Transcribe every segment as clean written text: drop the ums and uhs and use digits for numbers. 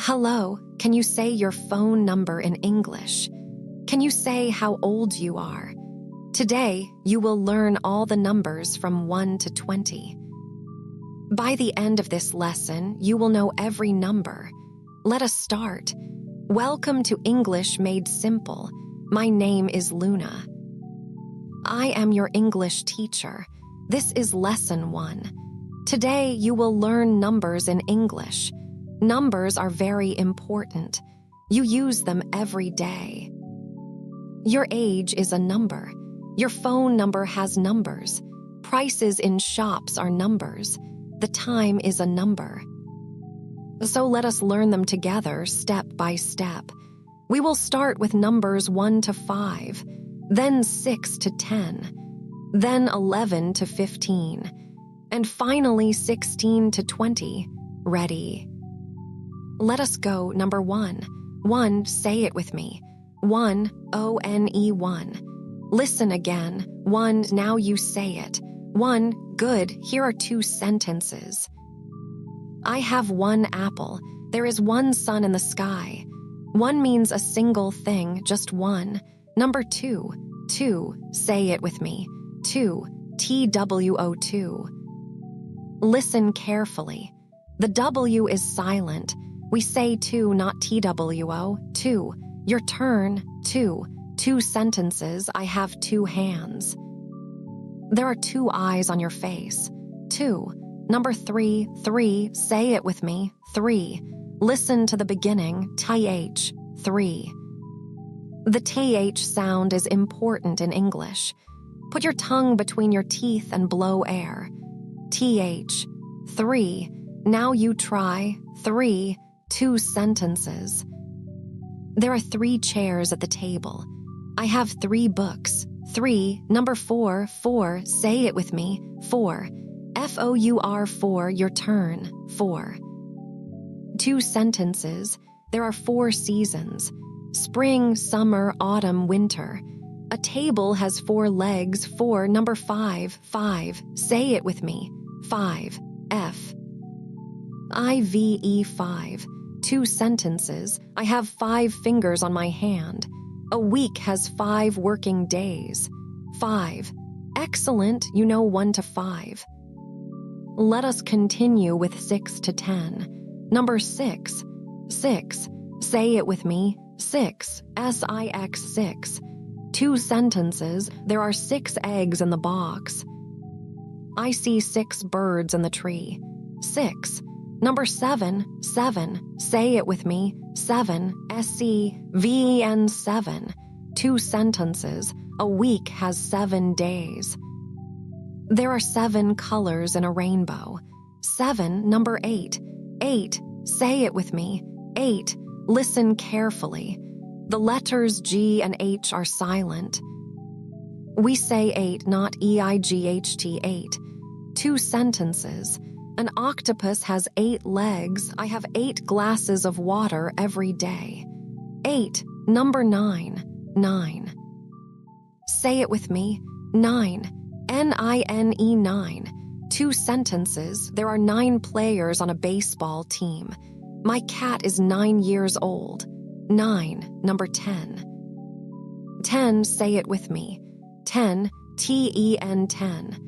Hello, can you say your phone number in English? Can you say how old you are? Today, you will learn all the numbers from 1 to 20. By the end of this lesson, you will know every number. Let us start. Welcome to English Made Simple. My name is Luna. I am your English teacher. This is Lesson 1. Today, you will learn numbers in English. Numbers are very important. You use them every day. Your age is a number. Your phone number has numbers. Prices in shops are numbers. The time is a number. So let us learn them together step by step. We will start with numbers 1 to 5, then 6 to 10, then 11 to 15, and finally 16 to 20. Ready? Let us go. Number 1. 1, say it with me. 1, O-N-E 1. Listen again. 1, now you say it. 1, good. Here are 2 sentences. I have 1 apple. There is 1 sun in the sky. 1 means a single thing, just 1. Number 2. 2, say it with me. 2, T-W-O 2. Listen carefully. The W is silent. We say 2, not T-W-O, 2. Your turn, 2. 2 sentences. I have 2 hands. There are 2 eyes on your face. 2. Number 3. 3, say it with me. 3. Listen to the beginning, th, 3. The th sound is important in English. Put your tongue between your teeth and blow air. Th, 3. Now you try. 3. 2 sentences. There are 3 chairs at the table. I have 3 books. 3. Number 4. 4, say it with me. 4. F-O-U-R 4, your turn. 4. 2 sentences. There are 4 seasons. Spring, summer, autumn, winter. A table has 4 legs. 4. Number 5. 5, say it with me. 5. F. I-V-E 5. 2 sentences. I have 5 fingers on my hand. A week has 5 working days. 5. Excellent, you know 1 to 5. Let us continue with 6 to 10. Number 6. 6, say it with me. 6, S-I-X 6. 2 sentences. There are 6 eggs in the box. I see 6 birds in the tree. 6. Number 7. 7, say it with me. 7, S-E-V-E-N 7. 2 sentences. A week has 7 days. There are 7 colors in a rainbow. 7. Number 8. 8, say it with me. 8, listen carefully. The letters G and H are silent. We say 8, not E-I-G-H-T 8. 2 sentences. An octopus has 8 legs. I have 8 glasses of water every day. 8. Number 9. 9. Say it with me. 9. N-I-N-E 9. 2 sentences. There are 9 players on a baseball team. My cat is 9 years old. 9. Number 10. 10, say it with me. 10, T-E-N 10.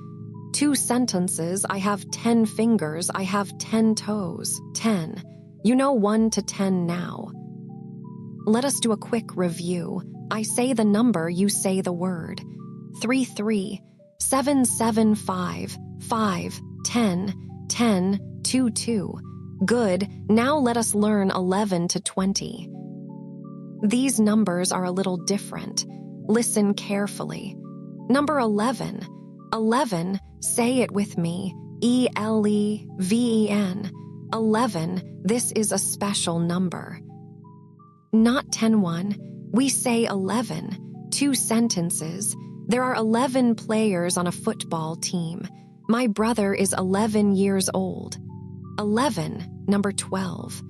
2 sentences. I have 10 fingers. I have 10 toes. 10. You know 1 to 10 now. Let us do a quick review. I say the number, you say the word. 3 3, 7 7 5, 5, 10, 10, 2 2. Good. Now let us learn 11 to 20. These numbers are a little different. Listen carefully. Number 11. 11, say it with me. E-L-E-V-E-N. 11, this is a special number. Not 10-1. We say 11. 2 sentences. There are 11 players on a football team. My brother is 11 years old. 11. Number 12.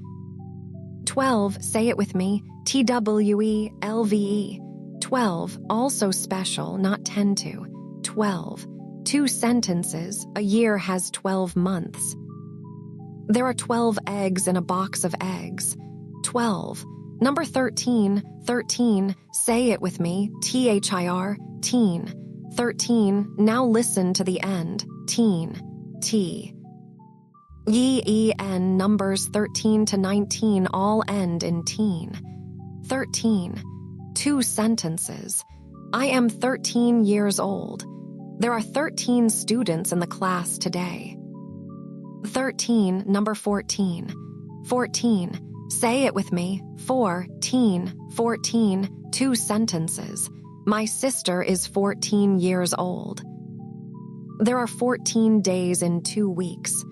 12, say it with me. T-W-E-L-V-E. 12, also special, not 10-2. 12. 2 sentences. A year has 12 months. There are 12 eggs in a box of eggs. 12. Number 13, 13, say it with me, THIR, teen. 13, now listen to the end, teen, T. YEN numbers 13 to 19 all end in teen. 13, 2 sentences. I am 13 years old. There are 13 students in the class today. 13, number 14. 14, say it with me, 14, 14, 2 sentences. My sister is 14 years old. There are 14 days in 2 weeks.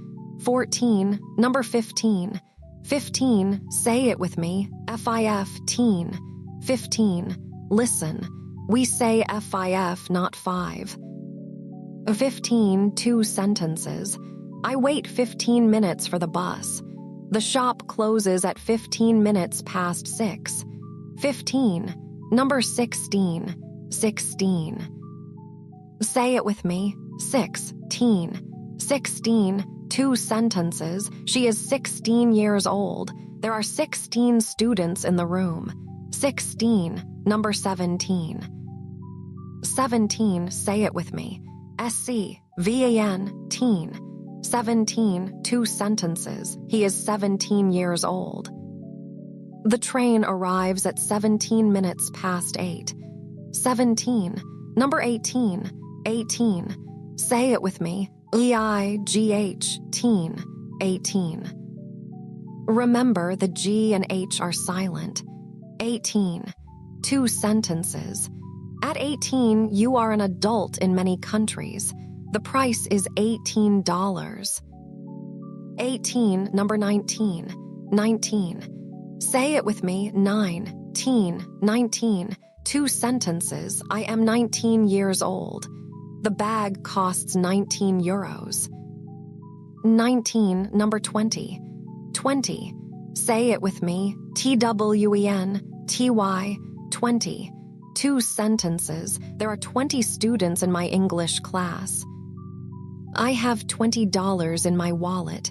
14, number 15. 15, say it with me, FIF, teen. 15, listen. We say FIF, not 5. 15, 2 sentences. I wait 15 minutes for the bus. The shop closes at 15 minutes past 6. 15, number 16. 16. Say it with me, 16. 16, 2 sentences. She is 16 years old. There are 16 students in the room. 16, number 17. 17, say it with me, SCVAN, teen. 17, 2 sentences. He is 17 years old. The train arrives at 17 minutes past 8. 17, number 18. 18, say it with me, EIGH, teen. 18. Remember, the G and H are silent. 18, 2 sentences. At 18, you are an adult in many countries. The price is $18. 18, number 19. 19. Say it with me, 19. 19, 2 sentences. I am 19 years old. The bag costs 19 euros. 19, number 20. 20. Say it with me, TWEN, TY, 20. 2 sentences. There are 20 students in my English class. I have $20 in my wallet.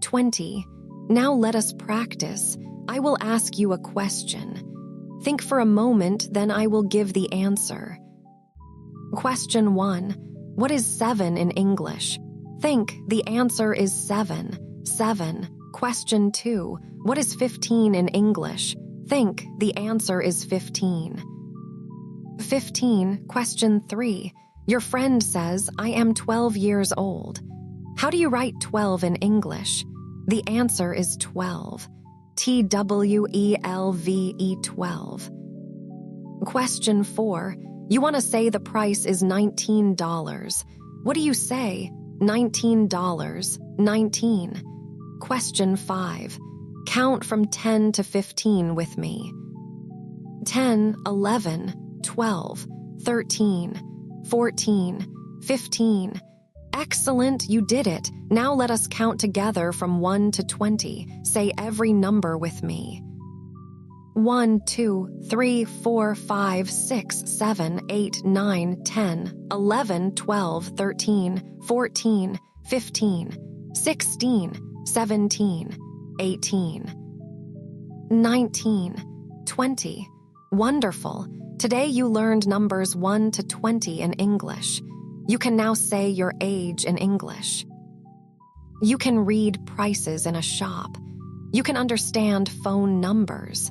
20. Now let us practice. I will ask you a question. Think for a moment, then I will give the answer. Question 1. What is 7 in English? Think, the answer is 7. 7. Question 2. What is 15 in English? Think, the answer is 15. 15. Question 3. Your friend says, I am 12 years old. How do you write 12 in English? The answer is 12. TWELVE, 12. Question 4. You want to say the price is $19. What do you say? $19. 19. Question 5. Count from 10 to 15 with me. 10, 11, 12, 13, 14, 15. Excellent, you did it. Now let us count together from 1 to 20. Say every number with me. 1, 2, 3, 4, 5, 6, 7, 8, 9, 10, 11, 12, 13, 14, 15, 16, 17, 18, 19, 20. Wonderful. Today you learned numbers 1 to 20 in English. You can now say your age in English. You can read prices in a shop. You can understand phone numbers.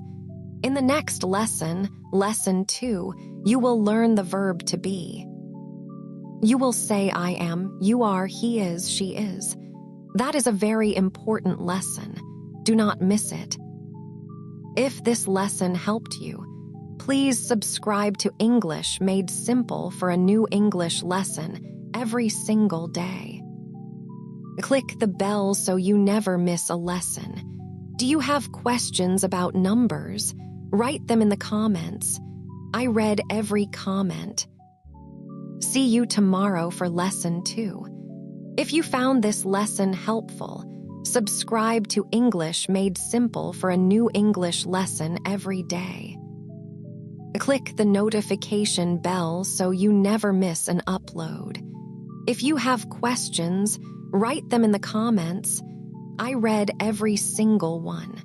In the next lesson, lesson 2, you will learn the verb to be. You will say I am, you are, he is, she is. That is a very important lesson. Do not miss it. If this lesson helped you, please subscribe to English Made Simple for a new English lesson every single day. Click the bell so you never miss a lesson. Do you have questions about numbers? Write them in the comments. I read every comment. See you tomorrow for lesson 2. If you found this lesson helpful, subscribe to English Made Simple for a new English lesson every day. Click the notification bell so you never miss an upload. If you have questions, write them in the comments. I read every single one.